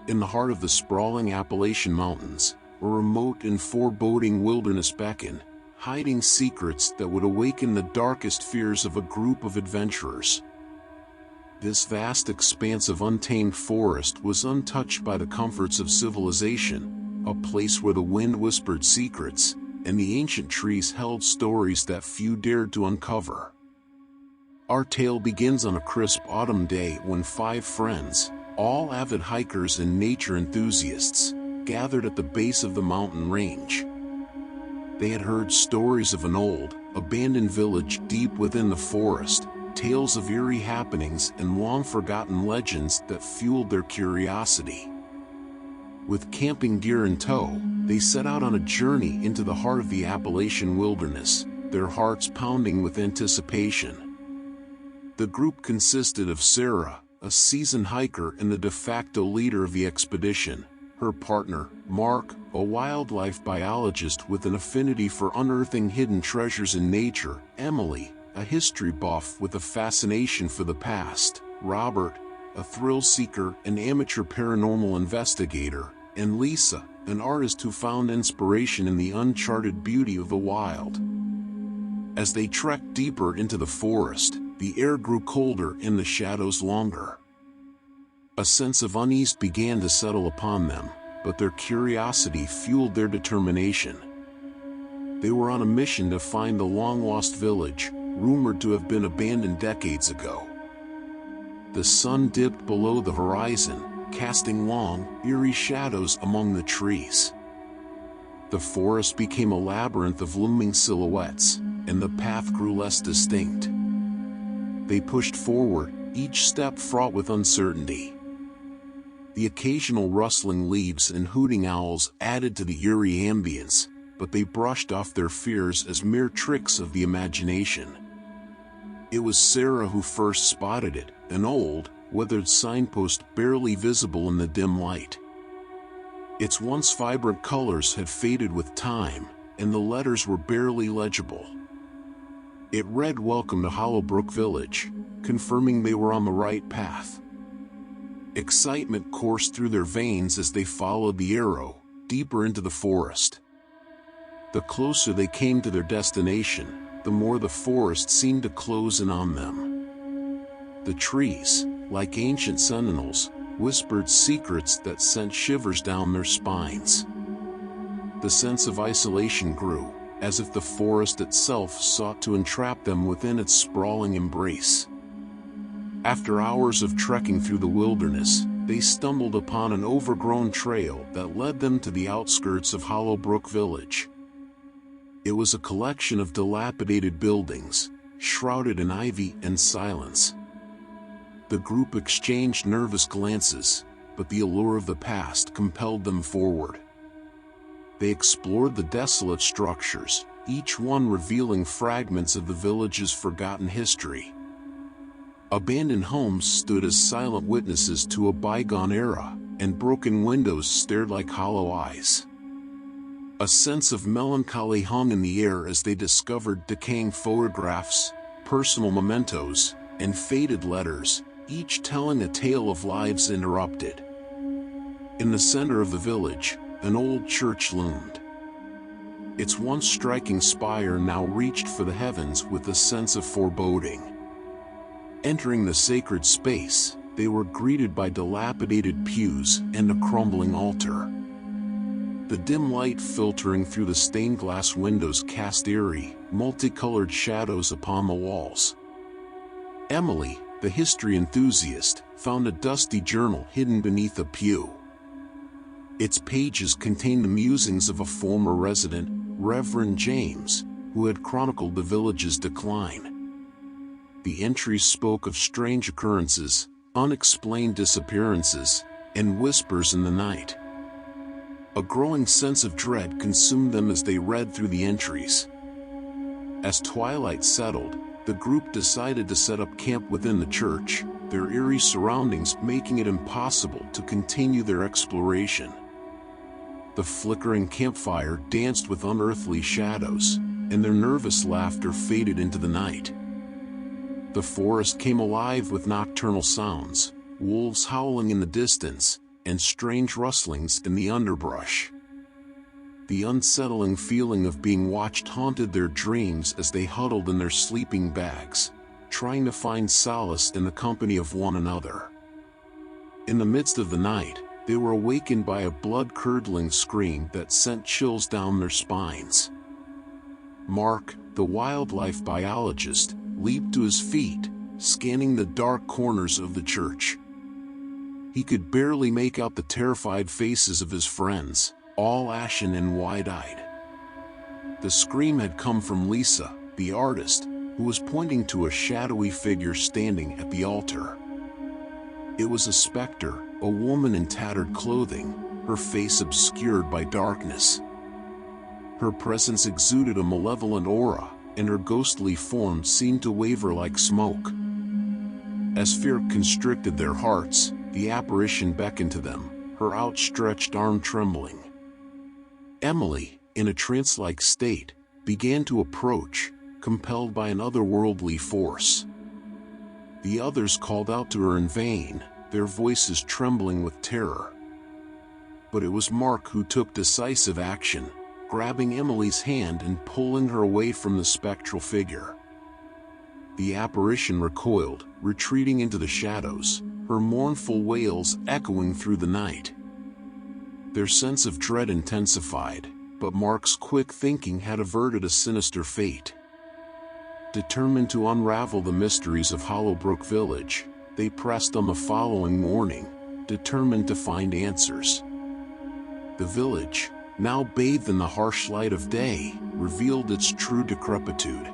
In the heart of the sprawling Appalachian Mountains, a remote and foreboding wilderness beckoned, hiding secrets that would awaken the darkest fears of a group of adventurers. This vast expanse of untamed forest was untouched by the comforts of civilization, a place where the wind whispered secrets, and the ancient trees held stories that few dared to uncover. Our tale begins on a crisp autumn day when 5 friends, all avid hikers and nature enthusiasts, gathered at the base of the mountain range. They had heard stories of an old, abandoned village deep within the forest, tales of eerie happenings and long-forgotten legends that fueled their curiosity. With camping gear in tow, they set out on a journey into the heart of the Appalachian wilderness, their hearts pounding with anticipation. The group consisted of Sarah, a seasoned hiker and the de facto leader of the expedition, her partner, Mark, a wildlife biologist with an affinity for unearthing hidden treasures in nature, Emily, a history buff with a fascination for the past, Robert, a thrill-seeker and amateur paranormal investigator, and Lisa, an artist who found inspiration in the uncharted beauty of the wild. As they trekked deeper into the forest, the air grew colder and the shadows longer. A sense of unease began to settle upon them, but their curiosity fueled their determination. They were on a mission to find the long-lost village, rumored to have been abandoned decades ago. The sun dipped below the horizon, casting long, eerie shadows among the trees. The forest became a labyrinth of looming silhouettes, and the path grew less distinct. They pushed forward, each step fraught with uncertainty. The occasional rustling leaves and hooting owls added to the eerie ambience, but they brushed off their fears as mere tricks of the imagination. It was Sarah who first spotted it, an old, weathered signpost barely visible in the dim light. Its once vibrant colors had faded with time, and the letters were barely legible. It read "Welcome to Hollowbrook Village," confirming they were on the right path. Excitement coursed through their veins as they followed the arrow, deeper into the forest. The closer they came to their destination, the more the forest seemed to close in on them. The trees, like ancient sentinels, whispered secrets that sent shivers down their spines. The sense of isolation grew, as if the forest itself sought to entrap them within its sprawling embrace. After hours of trekking through the wilderness, they stumbled upon an overgrown trail that led them to the outskirts of Hollowbrook Village. It was a collection of dilapidated buildings, shrouded in ivy and silence. The group exchanged nervous glances, but the allure of the past compelled them forward. They explored the desolate structures, each one revealing fragments of the village's forgotten history. Abandoned homes stood as silent witnesses to a bygone era, and broken windows stared like hollow eyes. A sense of melancholy hung in the air as they discovered decaying photographs, personal mementos, and faded letters, each telling a tale of lives interrupted. In the center of the village, an old church loomed. Its once striking spire now reached for the heavens with a sense of foreboding. Entering the sacred space, they were greeted by dilapidated pews and a crumbling altar. The dim light filtering through the stained glass windows cast eerie, multicolored shadows upon the walls. Emily, the history enthusiast, found a dusty journal hidden beneath a pew. Its pages contained the musings of a former resident, Reverend James, who had chronicled the village's decline. The entries spoke of strange occurrences, unexplained disappearances, and whispers in the night. A growing sense of dread consumed them as they read through the entries. As twilight settled, the group decided to set up camp within the church, their eerie surroundings making it impossible to continue their exploration. The flickering campfire danced with unearthly shadows, and their nervous laughter faded into the night. The forest came alive with nocturnal sounds, wolves howling in the distance, and strange rustlings in the underbrush. The unsettling feeling of being watched haunted their dreams as they huddled in their sleeping bags, trying to find solace in the company of one another. In the midst of the night, they were awakened by a blood-curdling scream that sent chills down their spines. Mark, the wildlife biologist, leaped to his feet, scanning the dark corners of the church. He could barely make out the terrified faces of his friends, all ashen and wide-eyed. The scream had come from Lisa, the artist, who was pointing to a shadowy figure standing at the altar. It was a specter, a woman in tattered clothing, her face obscured by darkness. Her presence exuded a malevolent aura, and her ghostly form seemed to waver like smoke. As fear constricted their hearts, the apparition beckoned to them, her outstretched arm trembling. Emily, in a trance-like state, began to approach, compelled by an otherworldly force. The others called out to her in vain, their voices trembling with terror. But it was Mark who took decisive action, grabbing Emily's hand and pulling her away from the spectral figure. The apparition recoiled, retreating into the shadows, her mournful wails echoing through the night. Their sense of dread intensified, but Mark's quick thinking had averted a sinister fate. Determined to unravel the mysteries of Hollowbrook Village, they pressed on the following morning, determined to find answers. The village, now bathed in the harsh light of day, revealed its true decrepitude.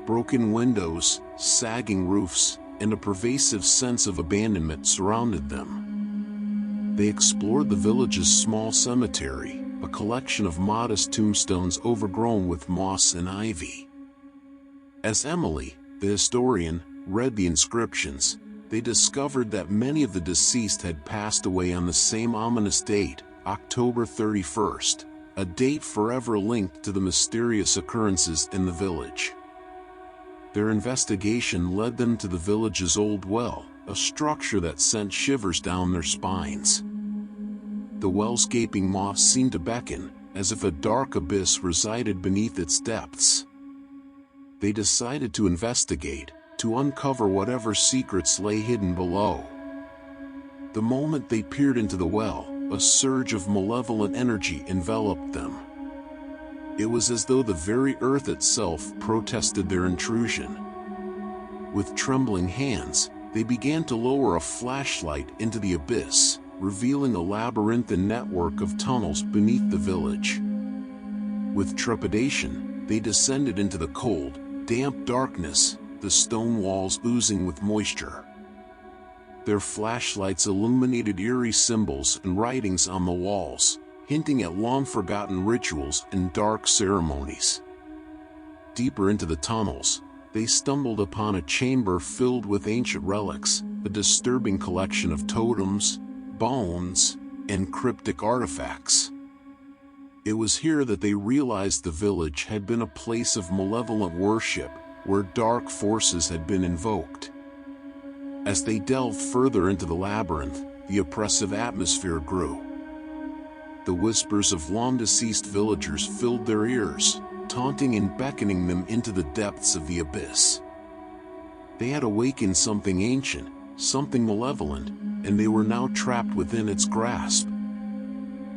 Broken windows, sagging roofs, and a pervasive sense of abandonment surrounded them. They explored the village's small cemetery, a collection of modest tombstones overgrown with moss and ivy. As Emily, the historian, read the inscriptions, they discovered that many of the deceased had passed away on the same ominous date, October 31st, a date forever linked to the mysterious occurrences in the village. Their investigation led them to the village's old well, a structure that sent shivers down their spines. The well's gaping maw seemed to beckon, as if a dark abyss resided beneath its depths. They decided to investigate, to uncover whatever secrets lay hidden below. The moment they peered into the well, a surge of malevolent energy enveloped them. It was as though the very earth itself protested their intrusion. With trembling hands, they began to lower a flashlight into the abyss, revealing a labyrinthine network of tunnels beneath the village. With trepidation, they descended into the cold, damp darkness, the stone walls oozing with moisture. Their flashlights illuminated eerie symbols and writings on the walls, hinting at long-forgotten rituals and dark ceremonies. Deeper into the tunnels, they stumbled upon a chamber filled with ancient relics, a disturbing collection of totems, bones, and cryptic artifacts. It was here that they realized the village had been a place of malevolent worship, where dark forces had been invoked. As they delved further into the labyrinth, the oppressive atmosphere grew. The whispers of long-deceased villagers filled their ears, taunting and beckoning them into the depths of the abyss. They had awakened something ancient, something malevolent, and they were now trapped within its grasp.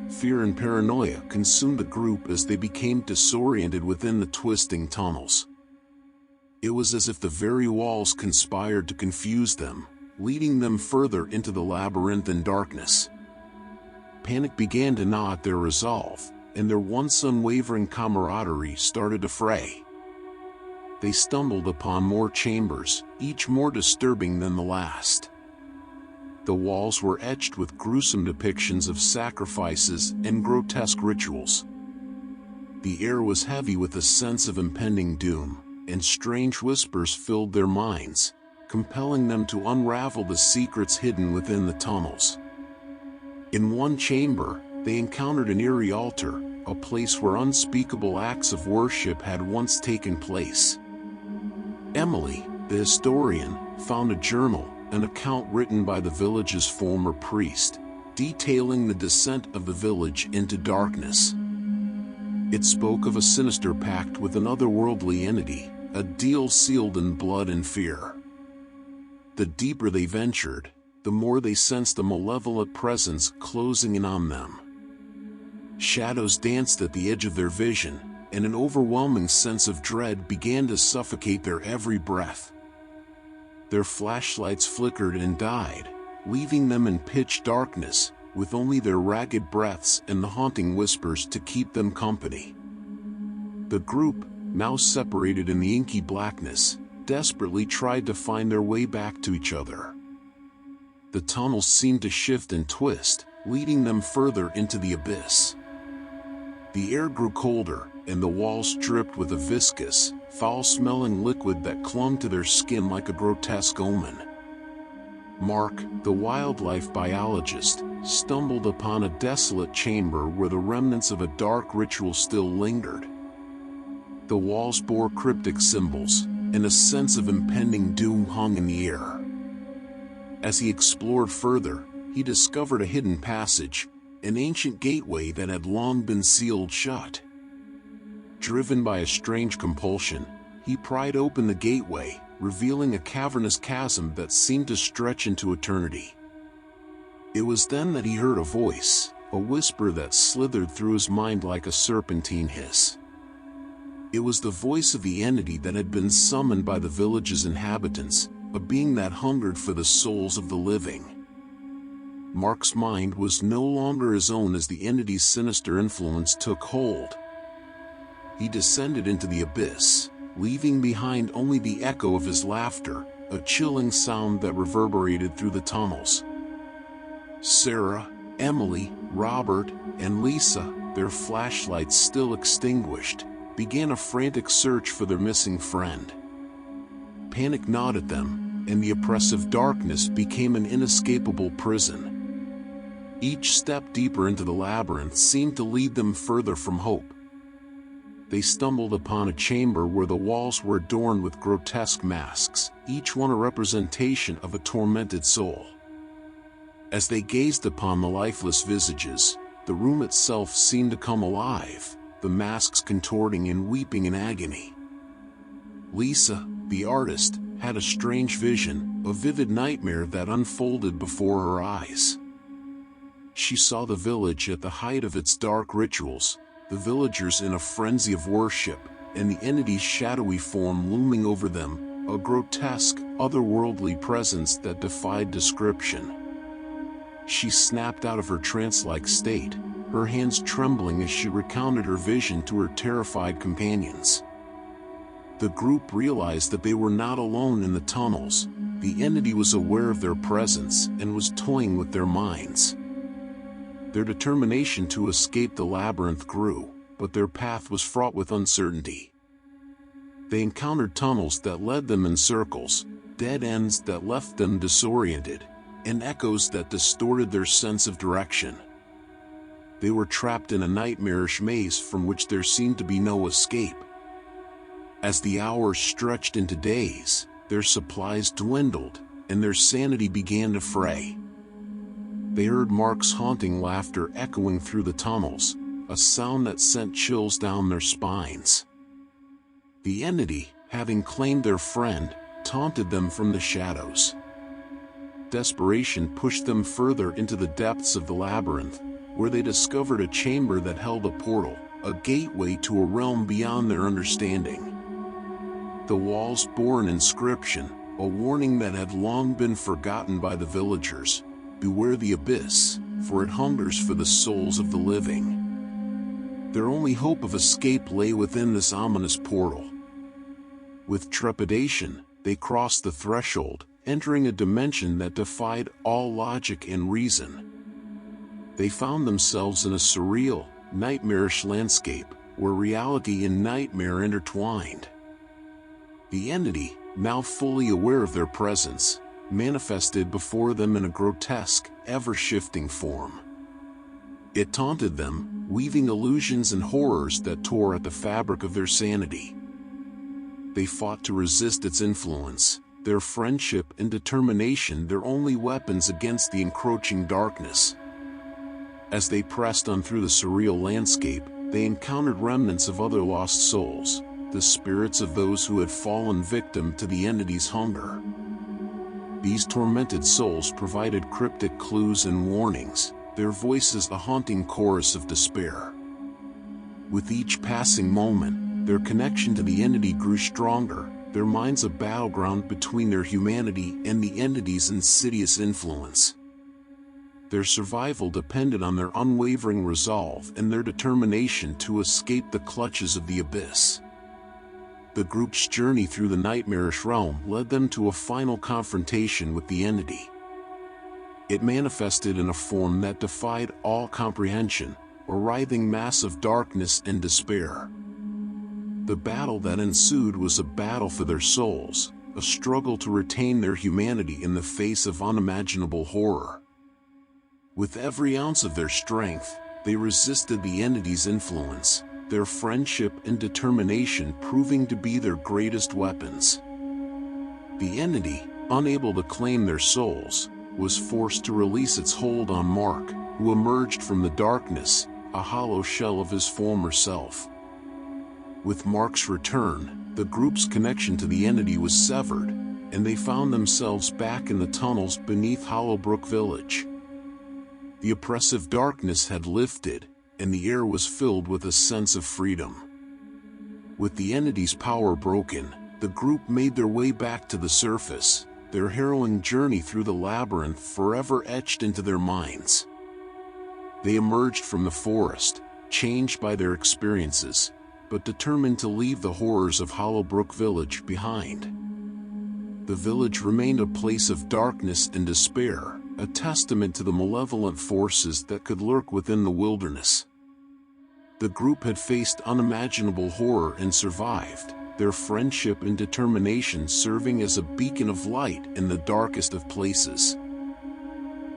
Fear and paranoia consumed the group as they became disoriented within the twisting tunnels. It was as if the very walls conspired to confuse them, leading them further into the labyrinthine darkness. Panic began to gnaw at their resolve, and their once unwavering camaraderie started to fray. They stumbled upon more chambers, each more disturbing than the last. The walls were etched with gruesome depictions of sacrifices and grotesque rituals. The air was heavy with a sense of impending doom, and strange whispers filled their minds, compelling them to unravel the secrets hidden within the tunnels. In one chamber, they encountered an eerie altar, a place where unspeakable acts of worship had once taken place. Emily, the historian, found a journal, an account written by the village's former priest, detailing the descent of the village into darkness. It spoke of a sinister pact with an otherworldly entity, a deal sealed in blood and fear. The deeper they ventured, the more they sensed a malevolent presence closing in on them. Shadows danced at the edge of their vision, and an overwhelming sense of dread began to suffocate their every breath. Their flashlights flickered and died, leaving them in pitch darkness, with only their ragged breaths and the haunting whispers to keep them company. The group, now separated in the inky blackness, desperately tried to find their way back to each other. The tunnels seemed to shift and twist, leading them further into the abyss. The air grew colder, and the walls dripped with a viscous, foul-smelling liquid that clung to their skin like a grotesque omen. Mark, the wildlife biologist, stumbled upon a desolate chamber where the remnants of a dark ritual still lingered. The walls bore cryptic symbols, and a sense of impending doom hung in the air. As he explored further, he discovered a hidden passage, an ancient gateway that had long been sealed shut. Driven by a strange compulsion, he pried open the gateway, revealing a cavernous chasm that seemed to stretch into eternity. It was then that he heard a voice, a whisper that slithered through his mind like a serpentine hiss. It was the voice of the entity that had been summoned by the village's inhabitants, a being that hungered for the souls of the living. Mark's mind was no longer his own as the entity's sinister influence took hold. He descended into the abyss, leaving behind only the echo of his laughter, a chilling sound that reverberated through the tunnels. Sarah, Emily, Robert, and Lisa, their flashlights still extinguished, began a frantic search for their missing friend. Panic gnawed at them, and the oppressive darkness became an inescapable prison. Each step deeper into the labyrinth seemed to lead them further from hope. They stumbled upon a chamber where the walls were adorned with grotesque masks, each one a representation of a tormented soul. As they gazed upon the lifeless visages, the room itself seemed to come alive, the masks contorting and weeping in agony. Lisa, the artist, had a strange vision, a vivid nightmare that unfolded before her eyes. She saw the village at the height of its dark rituals, the villagers in a frenzy of worship, and the entity's shadowy form looming over them, a grotesque, otherworldly presence that defied description. She snapped out of her trance-like state, her hands trembling as she recounted her vision to her terrified companions. The group realized that they were not alone in the tunnels. The entity was aware of their presence and was toying with their minds. Their determination to escape the labyrinth grew, but their path was fraught with uncertainty. They encountered tunnels that led them in circles, dead ends that left them disoriented, and echoes that distorted their sense of direction. They were trapped in a nightmarish maze from which there seemed to be no escape. As the hours stretched into days, their supplies dwindled, and their sanity began to fray. They heard Mark's haunting laughter echoing through the tunnels, a sound that sent chills down their spines. The entity, having claimed their friend, taunted them from the shadows. Desperation pushed them further into the depths of the labyrinth, where they discovered a chamber that held a portal, a gateway to a realm beyond their understanding. The walls bore an inscription, a warning that had long been forgotten by the villagers: "Beware the abyss, for it hungers for the souls of the living." Their only hope of escape lay within this ominous portal. With trepidation, they crossed the threshold, entering a dimension that defied all logic and reason. They found themselves in a surreal, nightmarish landscape, where reality and nightmare intertwined. The entity, now fully aware of their presence, manifested before them in a grotesque, ever-shifting form. It taunted them, weaving illusions and horrors that tore at the fabric of their sanity. They fought to resist its influence, their friendship and determination their only weapons against the encroaching darkness. As they pressed on through the surreal landscape, they encountered remnants of other lost souls, the spirits of those who had fallen victim to the entity's hunger. These tormented souls provided cryptic clues and warnings, their voices a haunting chorus of despair. With each passing moment, their connection to the entity grew stronger, their minds a battleground between their humanity and the entity's insidious influence. Their survival depended on their unwavering resolve and their determination to escape the clutches of the abyss. The group's journey through the nightmarish realm led them to a final confrontation with the entity. It manifested in a form that defied all comprehension, a writhing mass of darkness and despair. The battle that ensued was a battle for their souls, a struggle to retain their humanity in the face of unimaginable horror. With every ounce of their strength, they resisted the entity's influence, their friendship and determination proving to be their greatest weapons. The entity, unable to claim their souls, was forced to release its hold on Mark, who emerged from the darkness, a hollow shell of his former self. With Mark's return, the group's connection to the entity was severed, and they found themselves back in the tunnels beneath Hollowbrook Village. The oppressive darkness had lifted, and the air was filled with a sense of freedom. With the entity's power broken, the group made their way back to the surface, their harrowing journey through the labyrinth forever etched into their minds. They emerged from the forest, changed by their experiences, but determined to leave the horrors of Hollowbrook Village behind. The village remained a place of darkness and despair, a testament to the malevolent forces that could lurk within the wilderness. The group had faced unimaginable horror and survived, their friendship and determination serving as a beacon of light in the darkest of places.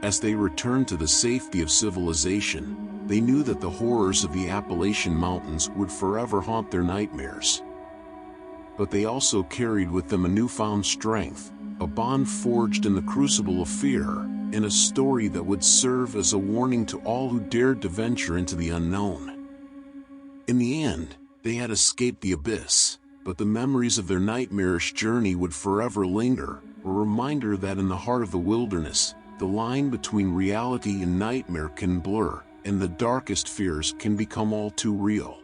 As they returned to the safety of civilization, they knew that the horrors of the Appalachian Mountains would forever haunt their nightmares. But they also carried with them a newfound strength, a bond forged in the crucible of fear, and a story that would serve as a warning to all who dared to venture into the unknown. In the end, they had escaped the abyss, but the memories of their nightmarish journey would forever linger, a reminder that in the heart of the wilderness, the line between reality and nightmare can blur, and the darkest fears can become all too real.